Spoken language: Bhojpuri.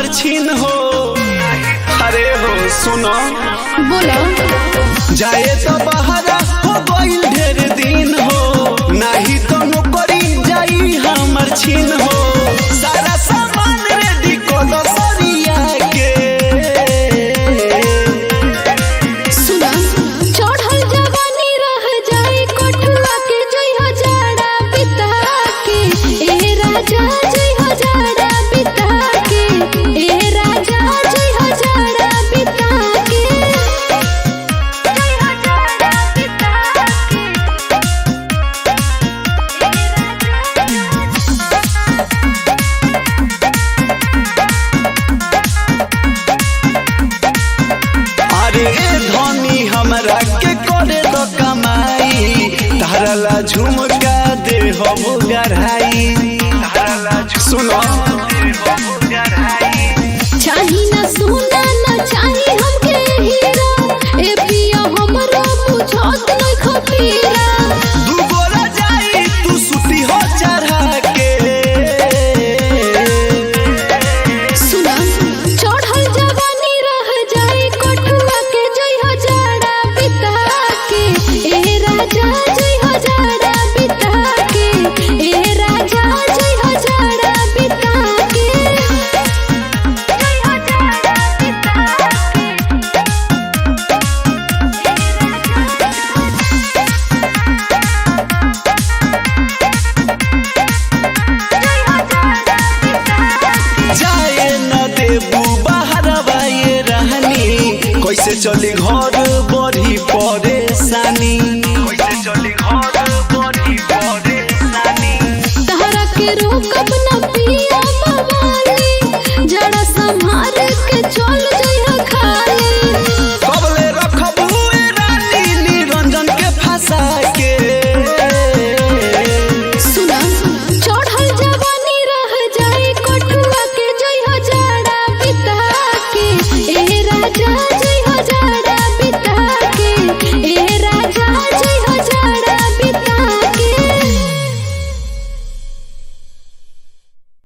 हमर छीन हो। अरे हो सुनो बोलो जाए तो बहरा हो गइल ढेर दिन हो, नाही तो नौकरी जाई हमर छीन हो। सारा सामान रेडी कोलो सरिया के सुना चढ़ल जवानी रह जाई कोठुआ के जई हजारा बिता के ए राजा जई हजारा बिता के ए राजा जई हजारा बिता के जई हजारा बिता के अरे धनी हमरा के करे तो कमाई, तारला झुमका दे हो गढ़ाई। सुनो चाही ना सोना ना चाही हमके हीरा, ए पिया हमरो बुझत नहीं खपीरा। दू गोरा जाई तू सुती हो चढ़ा के। सुना चढ़ल जवानी रह जाई कोठुआ के जई हजारा बिता के ए राजा जई हजारा बिता के ए राजा जई हजारा बिता के जई हजारा बिता जाए न देबू बाहर बाए रहनी, कैसे चली घर